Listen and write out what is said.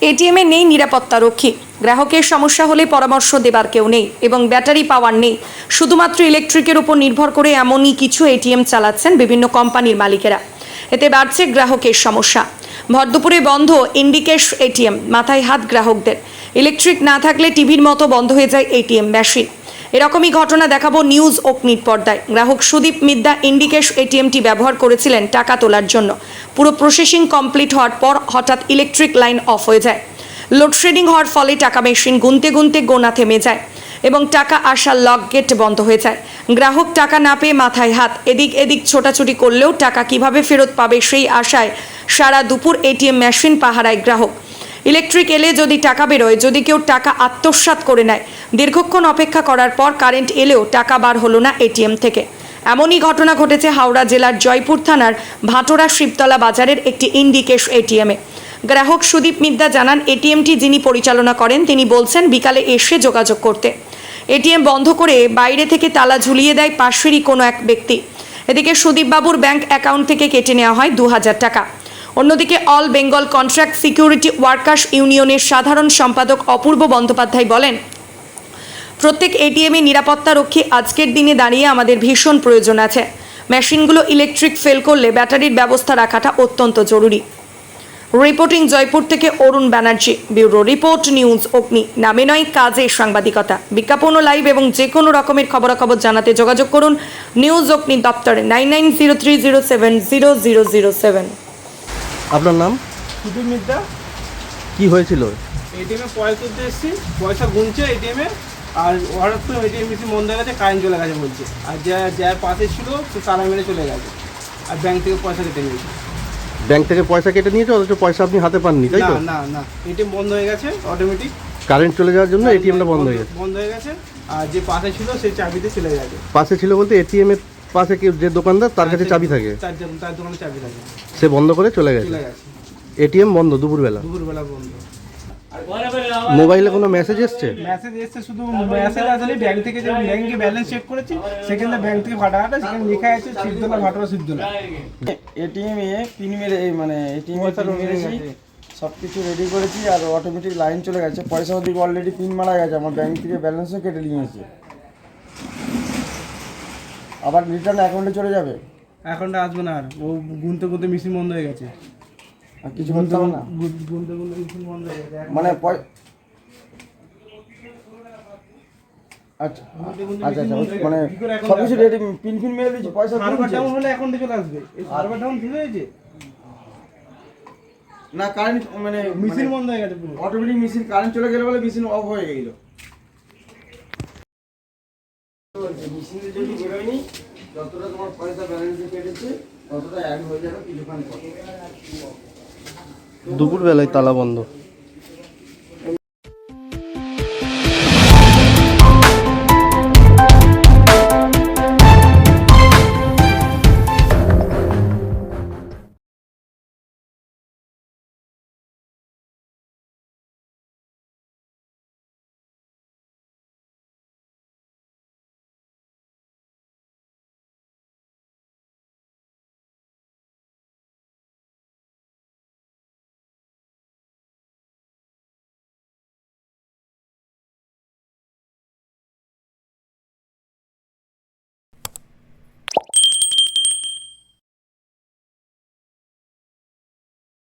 এটিএমে নেই নিরাপত্তারক্ষী। গ্রাহকের সমস্যা হলে পরামর্শ দেবার কেউ নেই এবং ব্যাটারি পাওয়ার নেই। শুধুমাত্র ইলেকট্রিকের উপর নির্ভর করে এমনই কিছু এটিএম চালাচ্ছেন বিভিন্ন কোম্পানির মালিকেরা। এতে বাড়ছে গ্রাহকের সমস্যা। ভরদুপুরে বন্ধ ইন্ডিকেশ এটিএম, মাথায় হাত গ্রাহকদের। ইলেকট্রিক না থাকলে টিভির মতো বন্ধ হয়ে যায় এটিএম মেশিন। এরকমই ঘটনা দেখাবো নিউজ অগ্নির পর্দায়। গ্রাহক সুদীপ মিদ্যা ইন্ডিকেশ এটিএমটি ব্যবহার করেছিলেন টাকা তোলার জন্য। পুরো প্রসেসিং কমপ্লিট হওয়ার পর হঠাৎ ইলেকট্রিক লাইন অফ হয়ে যায়। লোডশেডিং হওয়ার ফলে টাকা মেশিন গুনতে গুনতে গোনা থেমে যায় এবং টাকা আসার লক গেট বন্ধ হয়ে যায়। গ্রাহক টাকা না পেয়ে মাথায় হাত, এদিক ছোটাছুটি করলেও টাকা কিভাবে ফেরত পাবে সেই আশায় সারা দুপুর এটিএম মেশিন পাহারায় গ্রাহক। ইলেকট্রিক এলে যদি টাকা বেরোয়, যদি কেউ টাকা আত্মসাৎ করে নেয়। দীর্ঘক্ষণ অপেক্ষা করার পর কারেন্ট এলেও টাকা বার হলো না এটিএম থেকে। এমনই ঘটনা ঘটেছে হাওড়া জেলার জয়পুর থানার ভাটোরা শিবতলা বাজারের একটি ইন্ডিকেশ এটিএমে। গ্রাহক সুদীপ মিদ্যা জানান, এটিএমটি যিনি পরিচালনা করেন তিনি বলছেন বিকালে এসে যোগাযোগ করতে। এটিএম বন্ধ করে বাইরে থেকে তালা ঝুলিয়ে দেয় পাশেরই কোনো এক ব্যক্তি। এদিকে সুদীপবাবুর ব্যাংক অ্যাকাউন্ট থেকে কেটে নেওয়া হয় 2000 টাকা। অন্যদিকে all Bengal contract security workers ইউনিয়নের সাধারণ সম্পাদক অপূর্ব বন্দ্যোপাধ্যায় বলেন, প্রত্যেক এটিএমে নিরাপত্তারক্ষী আজকের দিনে দাঁড়িয়ে আমাদের ভীষণ প্রয়োজন আছে। মেশিনগুলো ইলেকট্রিক ফেল করলে ব্যাটারির ব্যবস্থা রাখাটা অত্যন্ত জরুরি। রিপোর্টিং জয়পুর থেকে অরুণ ব্যানার্জি, ব্যুরো রিপোর্ট, নিউজ অগ্নি। নামে নয়, কাজে সাংবাদিকতা। বিজ্ঞাপন ও লাইভ এবং যে কোনো রকমের খবরাখবর জানাতে যোগাযোগ করুন নিউজ অগ্নি দপ্তরে 9903070007। আপনার নাম? সুদীপ মিদ্যা। কি হয়েছিল? এটিএমে পয়সা তুলতে এসেছি, পয়সা গুনছে এটিএমে, আর হঠাৎ করে এটিএম মেশিন বন্ধ হয়ে গেছে, কারেন্ট চলে গেছে বলছে। আর যার পাশে ছিল সে তালা মেরে চলে গেছে, আর ব্যাংক থেকে পয়সা কেটে নিয়েছে। ব্যাংক থেকে পয়সা কেটে নিয়েছে, অথচ পয়সা আপনি হাতে পাননি, তাই তো? না না, এটিএম বন্ধ হয়ে গেছে অটোমেটিক। কারেন্ট চলে যাওয়ার জন্য এটিএমটা বন্ধ হয়ে গেছে। আর যে পাশে ছিল সে চাবিতে চলে গেছে। পাশে ছিল বলতে এটিএম এর পাশে কি যে দোকানদার তার কাছে চাবি থাকে? তার দোকানে চাবি থাকে। সে বন্ধ করে চলে গেছে। এটিএম বন্ধ দুপুরবেলা বন্ধ। মোবাইলে কোনো মেসেজ এসছে? মেসেজ এসছে, শুধু মেসেজ আসলে ব্যাংক থেকে, যে ব্যাংকে ব্যালেন্স চেক করেছি সেখানে ব্যাংক থেকে ফাটাটা, সেখানে লেখা আছে শিবতলা, ভাটোরা শিবতলা। এটিএমে পিন মেরে, মানে এটিএমে পিন মেরেছি, সব কিছু রেডি করেছি, আর অটোমেটিক লাইন চলে গেছে। পয়সা ওদিকে অলরেডি পিন মারা গেছে, আমার ব্যাংক থেকে ব্যালেন্সও কেটে নিয়েছে। আবার রিটার্ন অ্যাকাউন্টে চলে যাবে। অ্যাকাউন্টে আসবে না, আর ও গুনতে গুনতে মেশিন বন্ধ হয়ে গেছে। আর কিছু করতে হবে না, গুনতে গুনতে মেশিন বন্ধ হয়ে গেছে মানে আচ্ছা আচ্ছা আচ্ছা, মানে সব কিছু রেডি, পিন ফিন মেরে দিয়েছি। পয়সা সার্ভার ডাউন হলে অ্যাকাউন্টে চলে আসবে। এই সার্ভার ডাউন ঠিক হয়েছে না, কারেন্ট মানে মেশিন বন্ধ হয়ে গেছে পুরো। অটোমেটিক মেশিন কারেন্ট চলে গেলে বলে মেশিন অফ হয়ে গেল। মেশিনে যদি বেরোয়নি, যতটা তোমার পয়সা ব্যালেন্সে কেটেছে ততটা অ্যাড হয়ে যাবে কিছুক্ষণ পর। দুপুরবেলায় তালা বন্ধ।